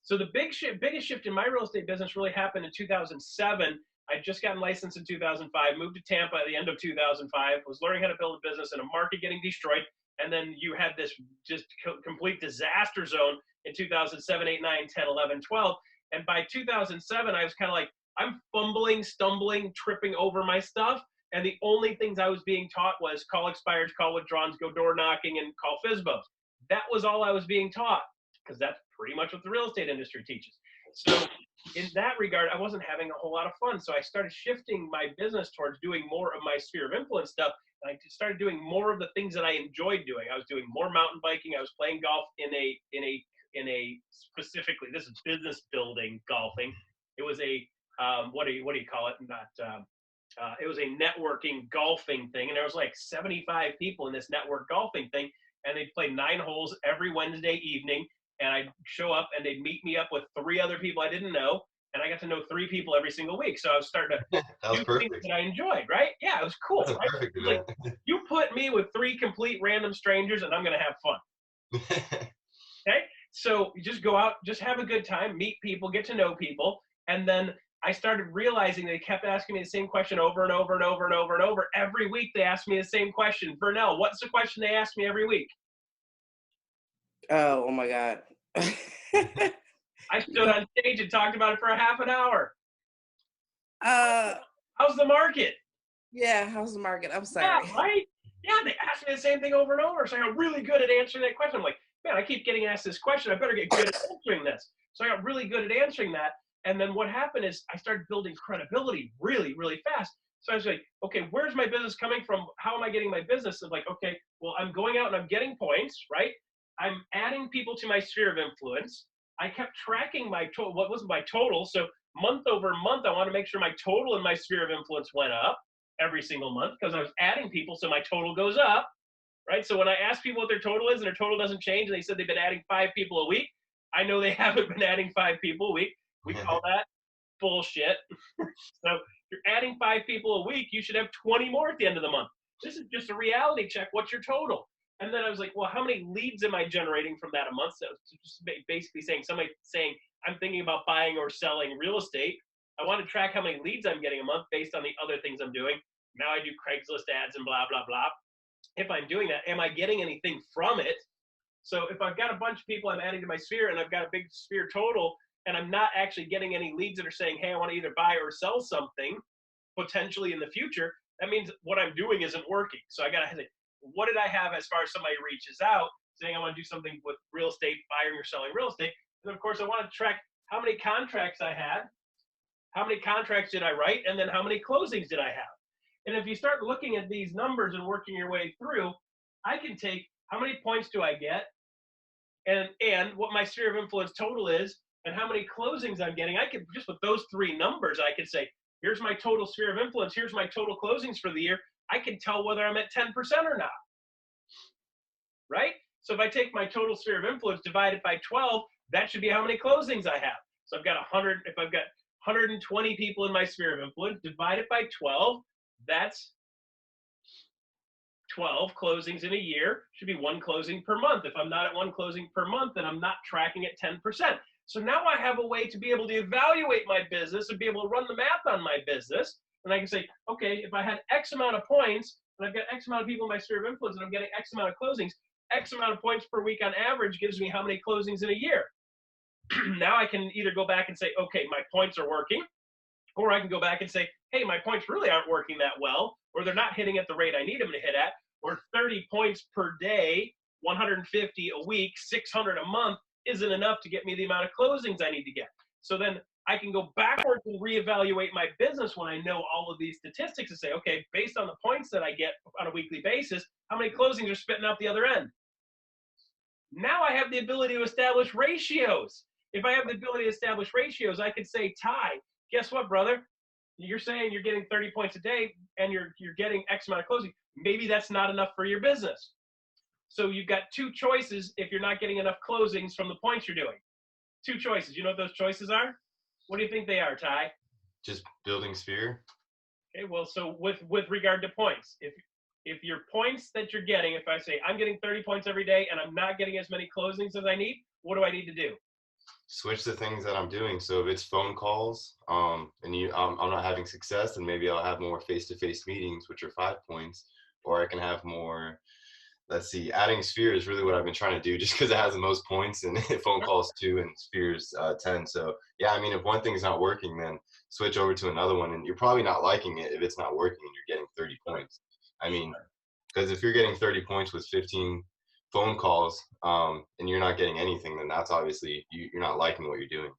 So the biggest shift in my real estate business really happened in 2007. I'd just gotten licensed in 2005, moved to Tampa at the end of 2005, was learning how to build a business in a market getting destroyed. And then you had this just complete disaster zone in 2007, 8, 9, 10, 11, 12. And by 2007, I was kind of like, I'm fumbling, stumbling, tripping over my stuff. And the only things I was being taught was call expireds, call withdrawals, go door knocking, and call FSBOs. That was all I was being taught, because that's pretty much what the real estate industry teaches. So in that regard, I wasn't having a whole lot of fun. So I started shifting my business towards doing more of my sphere of influence stuff. And I started doing more of the things that I enjoyed doing. I was doing more mountain biking. I was playing golf in a specifically, this is business building golfing. It was a what do you call it? It was a networking golfing thing, and there was like 75 people in this network golfing thing, and they'd play 9 holes every Wednesday evening. And I'd show up and they'd meet me up with 3 other people I didn't know. And I got to know 3 people every single week. So I was starting to do things that I enjoyed, right? Yeah, it was cool. That's right? perfect, Like, you put me with 3 complete random strangers and I'm going to have fun. Okay? So you just go out, just have a good time, meet people, get to know people. And then I started realizing they kept asking me the same question over and over and over and over and over. Every week they asked me the same question. Vernell, what's the question they ask me every week? Oh my God. I stood on stage and talked about it for a half an hour. How's the market? Yeah, how's the market? I'm sorry. Yeah, right? Yeah, they ask me the same thing over and over. So I got really good at answering that question. I'm like, man, I keep getting asked this question. I better get good at answering this. So I got really good at answering that. And then what happened is I started building credibility really, really fast. So I was like, okay, where's my business coming from? How am I getting my business? I'm like, okay, well, I'm going out and I'm getting points, right? I'm adding people to my sphere of influence. I kept tracking my total, what was my total. So month over month, I want to make sure my total in my sphere of influence went up every single month, because I was adding people, so my total goes up, right? So when I ask people what their total is and their total doesn't change, and they said they've been adding 5 people a week, I know they haven't been adding 5 people a week. We call that bullshit. So you're adding 5 people a week, you should have 20 more at the end of the month. This is just a reality check. What's your total? And then I was like, well, how many leads am I generating from that a month? So just basically saying, somebody saying, I'm thinking about buying or selling real estate. I want to track how many leads I'm getting a month based on the other things I'm doing. Now I do Craigslist ads and blah, blah, blah. If I'm doing that, am I getting anything from it? So if I've got a bunch of people I'm adding to my sphere and I've got a big sphere total and I'm not actually getting any leads that are saying, hey, I want to either buy or sell something potentially in the future, that means what I'm doing isn't working. So I got to say, what did I have as far as somebody reaches out saying I want to do something with real estate, buying or selling real estate? And of course, I want to track how many contracts I had, how many contracts did I write, and then how many closings did I have? And if you start looking at these numbers and working your way through, I can take how many points do I get, and what my sphere of influence total is, and how many closings I'm getting. I could, just with those 3 numbers, I could say, here's my total sphere of influence, here's my total closings for the year. I can tell whether I'm at 10% or not, right? So if I take my total sphere of influence divided by 12, that should be how many closings I have. So I've got 100, if I've got 120 people in my sphere of influence, divided by 12, that's 12 closings in a year. Should be 1 closing per month. If I'm not at 1 closing per month, then I'm not tracking at 10%. So now I have a way to be able to evaluate my business and be able to run the math on my business. And I can say, okay, if I had X amount of points, and I've got X amount of people in my sphere of influence, and I'm getting X amount of closings, X amount of points per week on average gives me how many closings in a year. Now I can either go back and say, okay, my points are working, or I can go back and say, hey, my points really aren't working that well, or they're not hitting at the rate I need them to hit at, or 30 points per day, 150 a week, 600 a month isn't enough to get me the amount of closings I need to get. So then I can go backwards and reevaluate my business when I know all of these statistics and say, okay, based on the points that I get on a weekly basis, how many closings are spitting out the other end? Now I have the ability to establish ratios. If I have the ability to establish ratios, I could say, Ty, guess what, brother? You're saying you're getting 30 points a day and you're getting X amount of closing. Maybe that's not enough for your business. So you've got 2 choices if you're not getting enough closings from the points you're doing. 2 choices. You know what those choices are? What do you think they are, Ty? Just building sphere. Okay, well, so with regard to points, if your points that you're getting, if I say I'm getting 30 points every day and I'm not getting as many closings as I need, what do I need to do? switch the things that I'm doing. So if it's phone calls, I'm not having success, then maybe I'll have more face-to-face meetings, which are 5 points, or I can have more. Let's see, adding sphere is really what I've been trying to do, just because it has the most points, and phone calls 2 and spheres 10. So yeah, I mean, if one thing's not working, then switch over to another one, and you're probably not liking it if it's not working and you're getting 30 points. I mean, because if you're getting 30 points with 15 phone calls, and you're not getting anything, then that's obviously you're not liking what you're doing.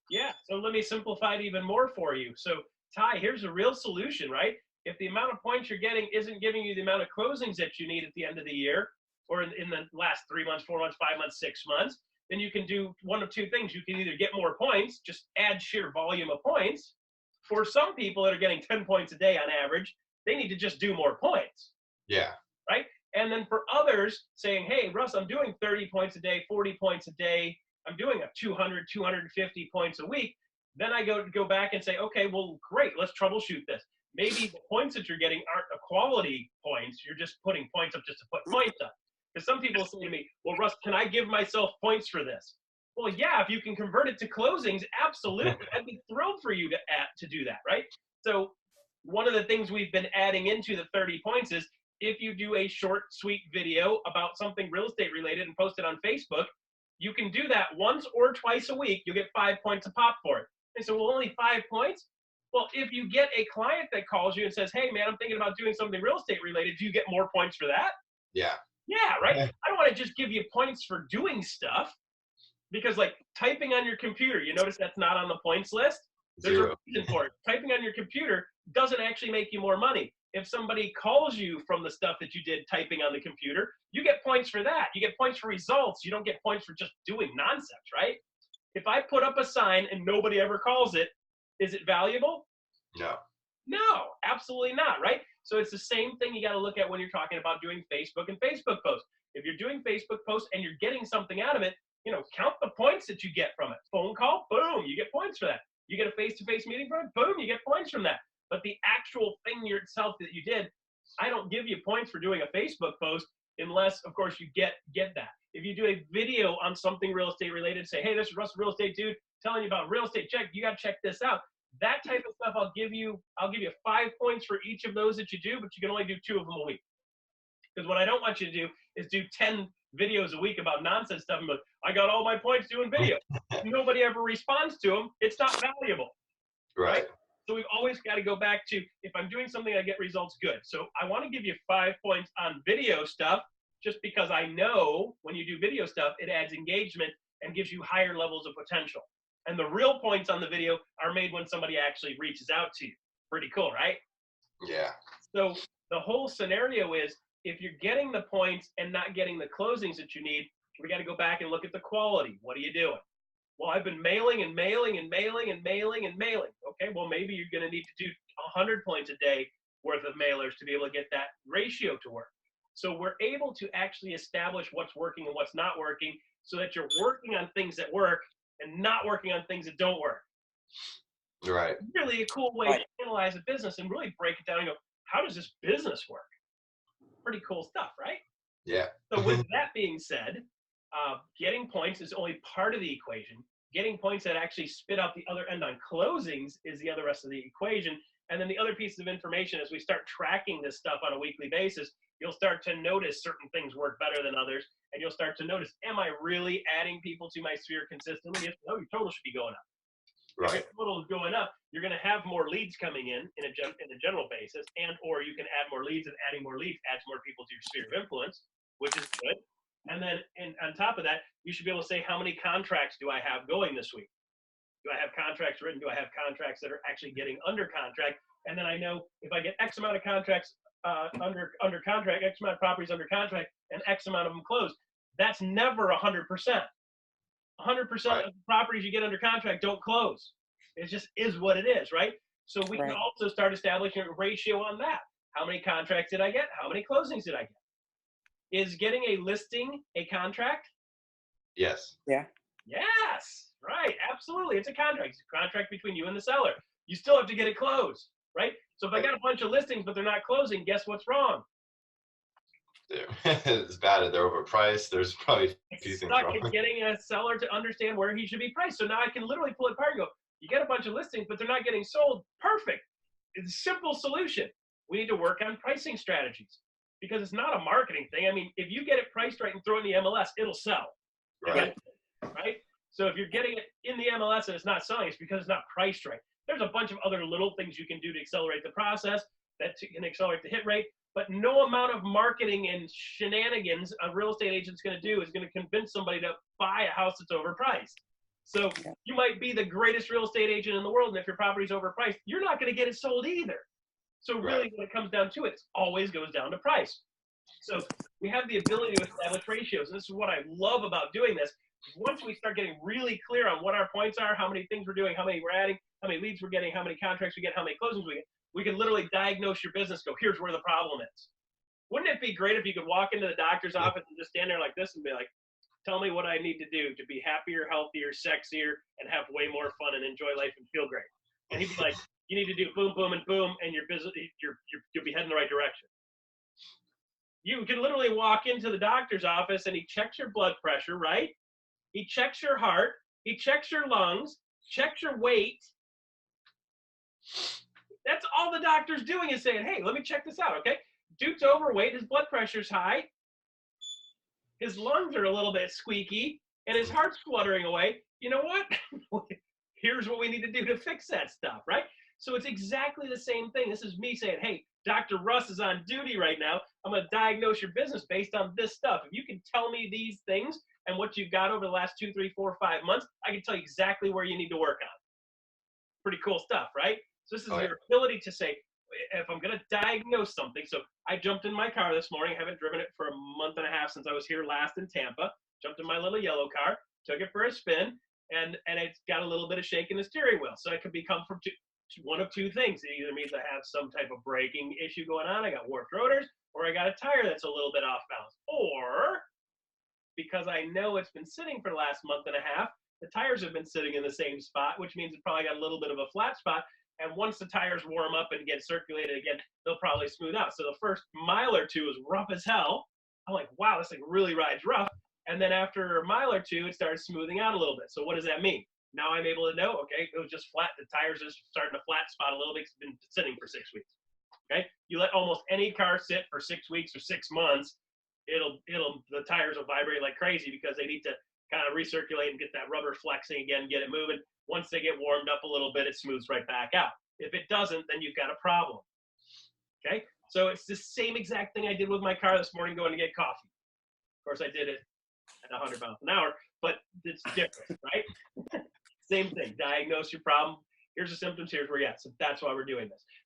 Yeah, so let me simplify it even more for you. So Ty, here's a real solution, right? If the amount of points you're getting isn't giving you the amount of closings that you need at the end of the year, or in the last 3 months, 4 months, 5 months, 6 months, then you can do one of two things. You can either get more points, just add sheer volume of points. For some people that are getting 10 points a day on average, they need to just do more points. Yeah. Right? And then for others saying, hey, Russ, I'm doing 30 points a day, 40 points a day, I'm doing a 200, 250 points a week, then I go back and say, okay, well, great, let's troubleshoot this. Maybe the points that you're getting aren't a quality points. You're just putting points up just to put points up. Because some people say to me, well, Russ, can I give myself points for this? Well, yeah, if you can convert it to closings, absolutely. I'd be thrilled for you to do that, right? So one of the things we've been adding into the 30 points is if you do a short, sweet video about something real estate related and post it on Facebook, you can do that once or twice a week. You'll get 5 points a pop for it. And so, well, only 5 points? Well, if you get a client that calls you and says, hey, man, I'm thinking about doing something real estate related, do you get more points for that? Yeah. Yeah, right? I don't want to just give you points for doing stuff because, like, typing on your computer, you notice that's not on the points list? There's a reason for it. Typing on your computer doesn't actually make you more money. If somebody calls you from the stuff that you did typing on the computer, you get points for that. You get points for results. You don't get points for just doing nonsense, right? If I put up a sign and nobody ever calls it, is it valuable? No. No, absolutely not, right? So it's the same thing you got to look at when you're talking about doing Facebook and Facebook posts. If you're doing Facebook posts and you're getting something out of it, count the points that you get from it. Phone call, boom, you get points for that. You get a face-to-face meeting from it, boom, you get points from that. But the actual thing yourself that you did, I don't give you points for doing a Facebook post unless, of course, you get that. If you do a video on something real estate related, say, hey, this is Russ, real estate dude, telling you about real estate, you got to check this out. That type of stuff, I'll give you 5 points for each of those that you do, but you can only do 2 of them a week. Because what I don't want you to do is do 10 videos a week about nonsense stuff and be like, I got all my points doing video. Nobody ever responds to them. It's not valuable. Right? So we've always got to go back to, if I'm doing something, I get results, good. So I want to give you 5 points on video stuff, just because I know when you do video stuff, it adds engagement and gives you higher levels of potential. And the real points on the video are made when somebody actually reaches out to you. Pretty cool, right? Yeah. So the whole scenario is, if you're getting the points and not getting the closings that you need, we got to go back and look at the quality. What are you doing? Well, I've been mailing and mailing and mailing and mailing and mailing. Okay, well, maybe you're going to need to do 100 points a day worth of mailers to be able to get that ratio to work. So we're able to actually establish what's working and what's not working so that you're working on things that work and not working on things that don't work. Right. It's really a cool way to analyze a business and really break it down and go, how does this business work? Pretty cool stuff, right? Yeah. So with that being said, getting points is only part of the equation. Getting points that actually spit out the other end on closings is the other rest of the equation. And then the other pieces of information, as we start tracking this stuff on a weekly basis, you'll start to notice certain things work better than others. And you'll start to notice, am I really adding people to my sphere consistently? If no, your total should be going up. Right. If your total is going up, you're going to have more leads coming in a general basis, and or you can add more leads, and adding more leads adds more people to your sphere of influence, which is good. And then on top of that, you should be able to say, how many contracts do I have going this week? Do I have contracts written? Do I have contracts that are actually getting under contract? And then I know if I get X amount of contracts under contract, X amount of properties under contract, and X amount of them closed. That's never 100%. 100% of the properties you get under contract don't close. It just is what it is, right? So we can also start establishing a ratio on that. How many contracts did I get? How many closings did I get? Is getting a listing a contract? Yes. Yeah. Yes. Right. Absolutely. It's a contract. It's a contract between you and the seller. You still have to get it closed, right? So if I got a bunch of listings but they're not closing, guess what's wrong? It's bad. They're overpriced. There's probably a few It's things stuck wrong. in getting a seller to understand where he should be priced. So now I can literally pull it apart and go, you get a bunch of listings, but they're not getting sold. Perfect. It's a simple solution. We need to work on pricing strategies because it's not a marketing thing. I mean, if you get it priced right and throw it in the MLS, it'll sell. Right. Right? So if you're getting it in the MLS and it's not selling, it's because it's not priced right. There's a bunch of other little things you can do to accelerate the process that can accelerate the hit rate, but no amount of marketing and shenanigans a real estate agent's going to do is going to convince somebody to buy a house that's overpriced. So you might be the greatest real estate agent in the world, and if your property's overpriced, you're not going to get it sold either. So really, when it comes down to it, it always goes down to price. So we have the ability to establish ratios. And this is what I love about doing this. Once we start getting really clear on what our points are, how many things we're doing, how many we're adding, how many leads we're getting, how many contracts we get, how many closings we get, we can literally diagnose your business, go, here's where the problem is. Wouldn't it be great if you could walk into the doctor's office and just stand there like this and be like, tell me what I need to do to be happier, healthier, sexier, and have way more fun and enjoy life and feel great. And he'd be like, you need to do boom, boom, and boom, and your business, you'll be heading the right direction. You can literally walk into the doctor's office and he checks your blood pressure, right? He checks your heart. He checks your lungs, checks your weight. That's all the doctor's doing is saying, hey, let me check this out, okay? Dude's overweight. His blood pressure's high. His lungs are a little bit squeaky, and his heart's fluttering away. You know what? Here's what we need to do to fix that stuff, right? So it's exactly the same thing. This is me saying, hey, Dr. Russ is on duty right now. I'm going to diagnose your business based on this stuff. If you can tell me these things and what you've got over the last 2, 3, 4, 5 months, I can tell you exactly where you need to work on. Pretty cool stuff, right? So this is your ability to say, if I'm going to diagnose something. So I jumped in my car this morning. I haven't driven it for a month and a half since I was here last in Tampa. Jumped in my little yellow car, took it for a spin, and it's got a little bit of shake in the steering wheel. So it could become from one of two things. It either means I have some type of braking issue going on, I got warped rotors, or I got a tire that's a little bit off balance. Or because I know it's been sitting for the last month and a half, the tires have been sitting in the same spot, which means it probably got a little bit of a flat spot. And once the tires warm up and get circulated again, they'll probably smooth out. So the first mile or two is rough as hell. I'm like, wow, this thing really rides rough. And then after a mile or two, it starts smoothing out a little bit. So what does that mean? Now I'm able to know, okay, it was just flat. The tires are starting to flat spot a little bit. It's been sitting for 6 weeks. Okay, you let almost any car sit for 6 weeks or 6 months, the tires will vibrate like crazy because they need to kind of recirculate and get that rubber flexing again, get it moving. Once they get warmed up a little bit, it smooths right back out. If it doesn't, then you've got a problem. Okay, so it's the same exact thing I did with my car this morning going to get coffee. Of course, I did it at 100 miles an hour, but it's different, right? Same thing. Diagnose your problem. Here's the symptoms. Here's where you're at. So that's why we're doing this.